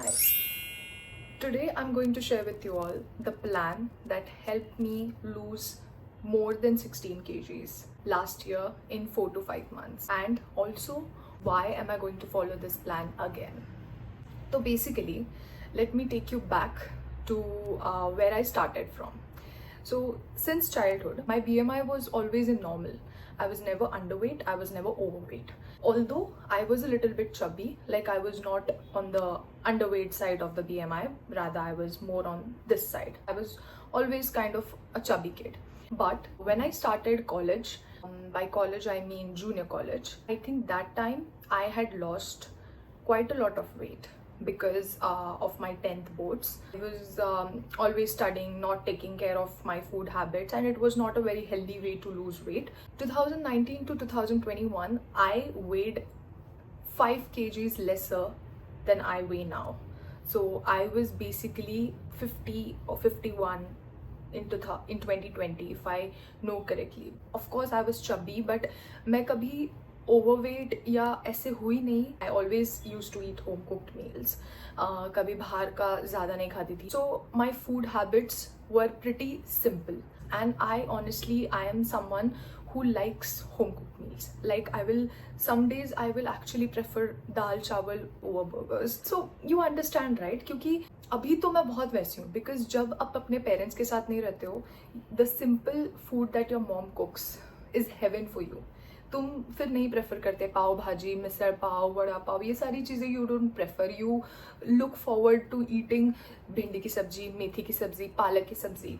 Hi. Today I'm going to share with you all the plan that helped me lose more than 16 kgs last year in 4 to 5 months, and also why am I going to follow this plan again. So basically, let me take you back to where I started from. So since childhood, my BMI was always in normal. I was never underweight, I was never overweight. Although I was a little bit chubby, like I was not on the underweight side of the BMI, rather I was more on this side. I was always kind of a chubby kid. But when I started college, by college I mean junior college, I think that time I had lost quite a lot of weight because of my 10th boards. I was always studying, not taking care of my food habits, and it was not a very healthy way to lose weight. 2019 to 2021, I weighed 5 kgs lesser than I weigh now. So I was basically 50 or 51 in 2020, if I know correctly. Of course, I was chubby, but मैं कभी overweight या ऐसे हुई नहीं. I always used to eat home cooked meals. कभी बाहर का ज़्यादा नहीं खाती थी. So my food habits were pretty simple, and I am someone who likes home cooked meals. Like some days I will actually prefer dal chawal over burgers. So you understand, right? क्योंकि अभी तो मैं बहुत वैसी हूँ, because जब आप अपने पेरेंट्स के साथ नहीं रहते हो, the simple food that your mom cooks is heaven for you. तुम फिर नहीं प्रेफर करते पाव भाजी, मिसल पाव, वड़ा पाव, ये सारी चीज़ें you don't prefer. You look forward to eating bhindi की सब्जी, मेथी की सब्जी, पालक की सब्जी.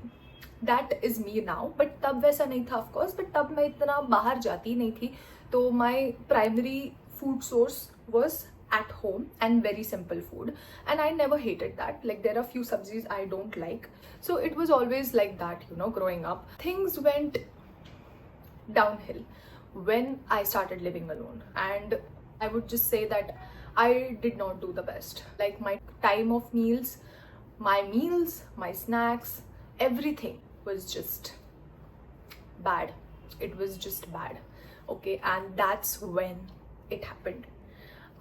That is me now. But तब वैसा नहीं था ऑफकोर्स. बट तब मैं इतना बाहर जाती नहीं थी, तो my primary food source was at home and very simple food, and I never hated that. Like there are few sabzis I don't like, so it was always like that, growing up. Things went downhill when I started living alone, and I would just say that I did not do the best. Like my time of meals, my snacks, everything was just bad. It was just bad. Okay, and that's when it happened.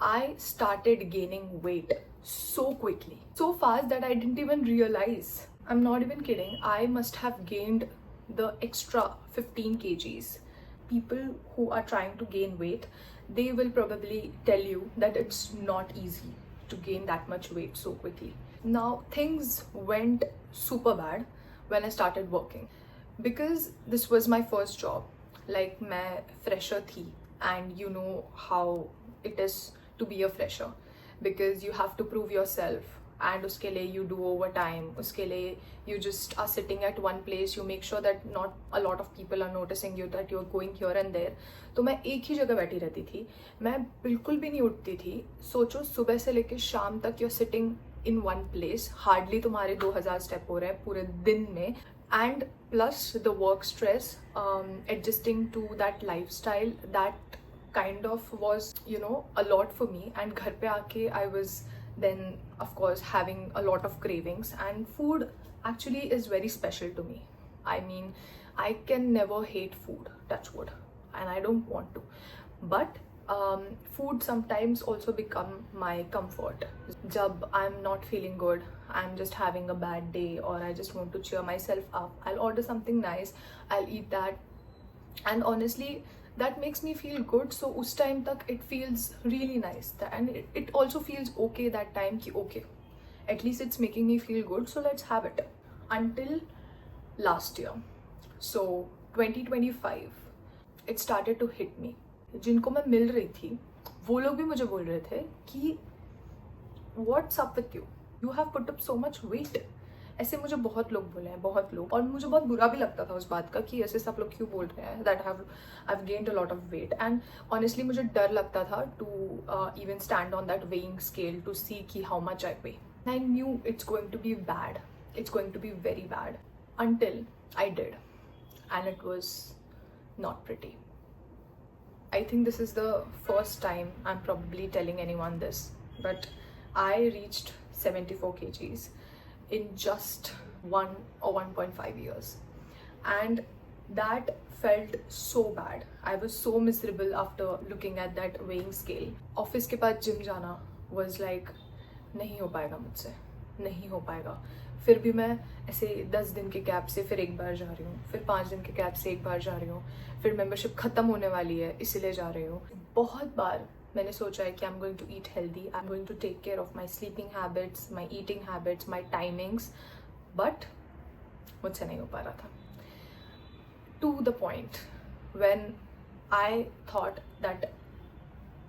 I started gaining weight so quickly, so fast that I didn't even realize. I'm not even kidding. I must have gained the extra 15 kgs. People who are trying to gain weight, they will probably tell you that it's not easy to gain that much weight so quickly. Now things went super bad when I started working, because this was my first job. Like मैं fresher थी, and you know how it is to be a fresher, because you have to prove yourself, and उसके लिए you do overtime, उसके लिए you just are sitting at one place, you make sure that not a lot of people are noticing you, that you're going here and there. तो मैं एक ही जगह बैठी रहती थी, मैं बिल्कुल भी नहीं उठती थी. सोचो सुबह से लेके शाम तक you're sitting in one place, hardly तुम्हारे 2000 स्टेप हो रहे हैं पूरे दिन में, and plus the work stress, adjusting to that lifestyle, that kind of was a lot for me. And घर पे आके I was then of course having a lot of cravings, and food actually is very special to me. I mean, I can never hate food, touch wood, and I don't want to, but food sometimes also become my comfort. Jab I'm not feeling good, I'm just having a bad day, or I just want to cheer myself up, I'll order something nice, I'll eat that, and honestly that makes me feel good. So us time tak it feels really nice, and it also feels okay that time ki okay, at least it's making me feel good, so let's have it. Until last year, so 2025, it started to hit me. जिनको मैं मिल रही थी वो लोग भी मुझे बोल रहे थे कि what's up with you, you have put up so much weight. ऐसे मुझे बहुत लोग बोले हैं, बहुत लोग, और मुझे बहुत बुरा भी लगता था उस बात का कि ऐसे सब लोग क्यों बोल रहे हैं that I've gained a lot of weight. And honestly मुझे डर लगता था to even stand on that weighing scale to see कि how much I weigh. I knew it's going to be bad, it's going to be very bad, until I did, and it was not pretty. I think this is the first time I'm probably telling anyone this, but I reached 74 kgs in just 1 or 1.5 years, and that felt so bad. I was so miserable after looking at that weighing scale. Office के बाद gym जाना was like नहीं हो पाएगा मुझसे, नहीं हो पाएगा। फिर भी मैं ऐसे 10 दिन के गैप से फिर एक बार जा रही हूँ, फिर 5 दिन के गैप से एक बार जा रही हूँ, फिर मेंबरशिप ख़त्म होने वाली है इसीलिए जा रही हूँ। बहुत बार मैंने सोचा है कि I am going to eat healthy, I am going to take care of my sleeping habits, my eating habits, my timings, but मुझसे नहीं हो पा रहा था। To the point when I thought that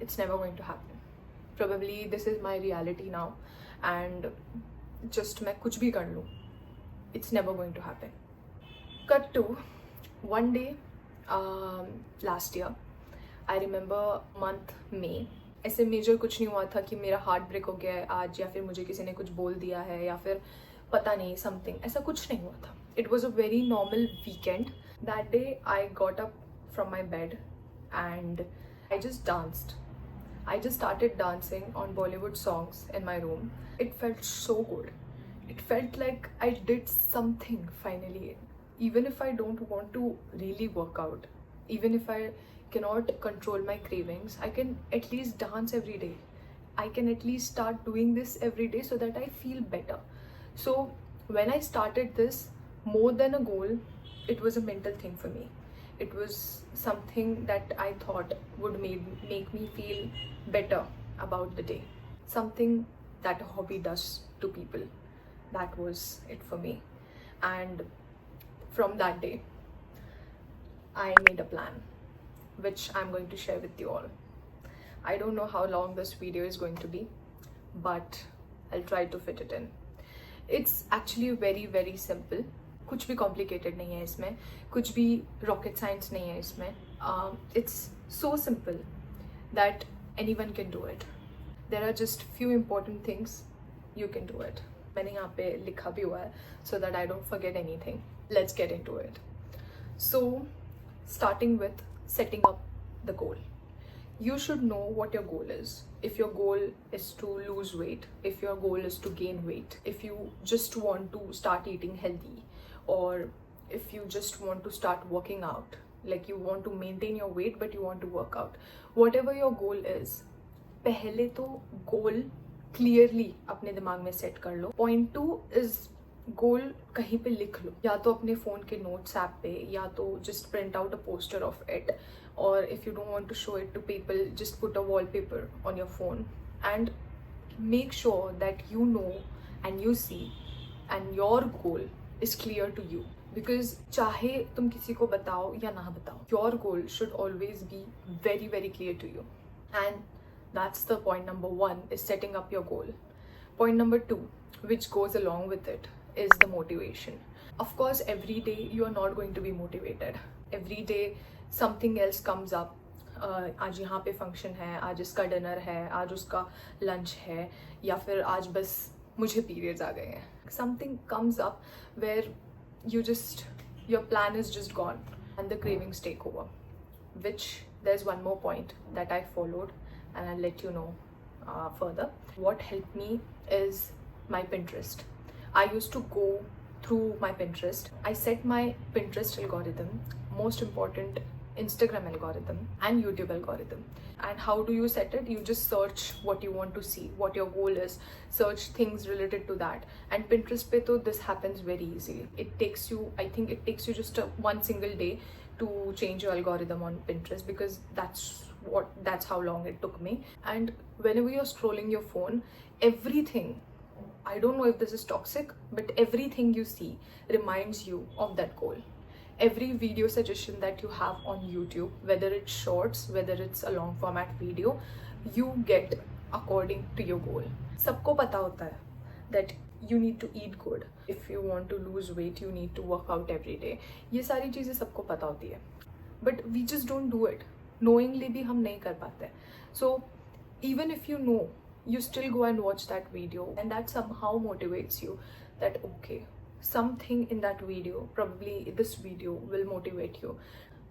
it's never going to happen. Probably this is my reality now and just मैं कुछ भी कर लूँ, it's never going to happen. Cut to one day last year. I remember month May. ऐसे major कुछ नहीं हुआ था कि मेरा हार्ट ब्रेक हो गया है आज, या फिर मुझे किसी ने कुछ बोल दिया है, या फिर पता नहीं समथिंग, ऐसा कुछ नहीं हुआ था. It was a very normal weekend. That day I got up from my bed and I just danced. I just started dancing on Bollywood songs in my room. It felt so good. It felt like I did something finally. Even if I don't want to really work out, even if I cannot control my cravings, I can at least dance every day. I can at least start doing this every day so that I feel better. So when I started this, more than a goal, it was a mental thing for me. It was something that I thought would make me feel better about the day. Something that a hobby does to people. That was it for me. And from that day, I made a plan, which I'm going to share with you all. I don't know how long this video is going to be, but I'll try to fit it in. It's actually very, very simple. कुछ भी complicated नहीं है इसमें, कुछ भी rocket science नहीं है इसमें. It's so simple that anyone can do it. There are just few important things you can do it. मैंने यहाँ पे लिखा भी हुआ है so that I don't forget anything. Let's get into it. So starting with setting up the goal. You should know what your goal is. If your goal is to lose weight, if your goal is to gain weight, if you just want to start eating healthy, or if you just want to start working out, like you want to maintain your weight but you want to work out, whatever your goal is, पहले तो goal clearly अपने दिमाग में set कर लो. Point 2 is गोल कहीं पे लिख लो, या तो अपने फ़ोन के नोट्स ऐप पे, या तो just print out a poster of it, और if you don't want to show it to people, just put a wallpaper on your phone and make sure that you know and you see and your goal is clear to you. Because चाहे तुम किसी को बताओ या ना बताओ, your goal should always be very very clear to you. And that's the point number 1 is setting up your goal. Point number 2, which goes along with it, is the motivation. Of course, every day you are not going to be motivated. Every day something else comes up. आज यहाँ पे function है, आज इसका dinner है, आज उसका lunch है, या फिर आज बस मुझे पीरियड्स आ गए हैं. Something comes up where your plan is just gone and the cravings take over. Which there's one more point that I followed and I'll let you know further. What helped me is my Pinterest. I used to go through my Pinterest. I set my Pinterest algorithm, most important Instagram algorithm and YouTube algorithm. And how do you set it? You just search what you want to see, what your goal is, search things related to that. And Pinterest pe to this happens very easily. I think it takes you just one single day to change your algorithm on Pinterest, because that's how long it took me. And whenever you're scrolling your phone, everything, I don't know if this is toxic, but everything you see reminds you of that goal. Every video suggestion that you have on YouTube, whether it's shorts, whether it's a long format video, you get according to your goal. सबको पता होता है that you need to eat good. If you want to lose weight, you need to work out every day. ये सारी चीज़ें सबको पता होती है, but we just don't do it. Knowingly भी हम नहीं कर पाते. So even if you know, you still go and watch that video, and that somehow motivates you that okay, something in that video, probably this video, will motivate you.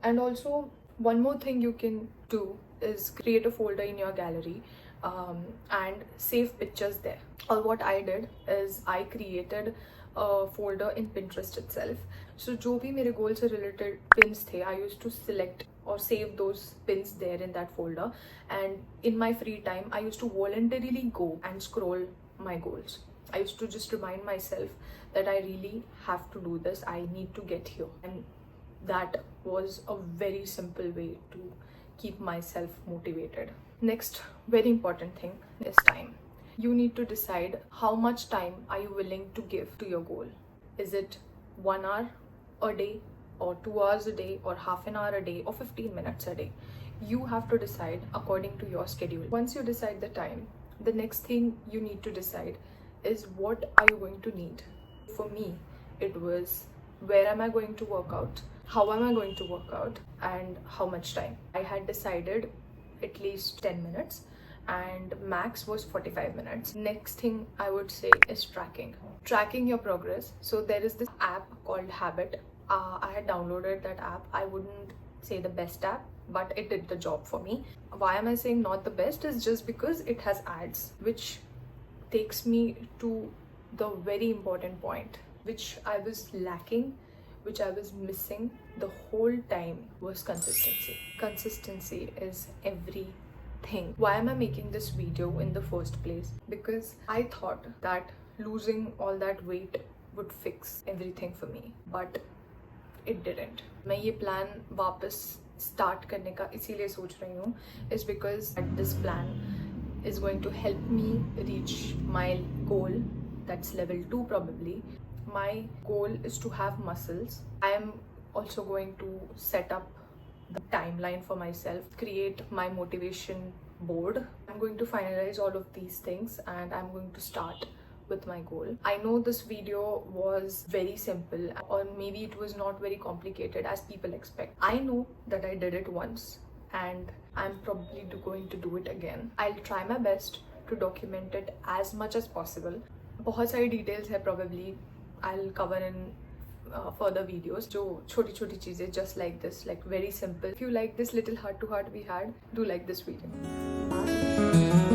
And also one more thing you can do is create a folder in your gallery and save pictures there. Or what I did is I created a folder in Pinterest itself. So जो भी मेरे goal से related pins थे, I used to select or save those pins there in that folder. And in my free time, I used to voluntarily go and scroll my goals. I used to just remind myself that I really have to do this, I need to get here. And that was a very simple way to keep myself motivated. Next very important thing is time. You need to decide how much time are you willing to give to your goal. Is it 1 hour a day, or 2 hours a day, or half an hour a day, or 15 minutes a day? You have to decide according to your schedule. Once you decide the time, the next thing you need to decide is what are you going to need. For me, it was where am I going to work out, how am I going to work out, and how much time. I had decided at least 10 minutes and max was 45 minutes. Next thing I would say is tracking your progress. So there is this app called Habit. I had downloaded that app. I wouldn't say the best app, but it did the job for me. Why am I saying not the best is just because it has ads, which takes me to the very important point, which I was lacking, which I was missing the whole time, was consistency. Consistency is everything. Why am I making this video in the first place? Because I thought that losing all that weight would fix everything for me, but it didn't. मैं ये plan वापस start करने का इसीलिए सोच रही हूँ is because this plan is going to help me reach my goal, that's level 2 probably. My goal is to have muscles. I am also going to set up the timeline for myself, create my motivation board. I'm going to finalize all of these things and I'm going to start with my goal. I know this video was very simple, or maybe it was not very complicated as people expect. I know that I did it once and I'm probably going to do it again. I'll try my best to document it as much as possible. बहुत सारी details है probably I'll cover in further videos. जो छोटी छोटी चीजें just like this, like very simple. If you like this little heart to heart we had, do like this video.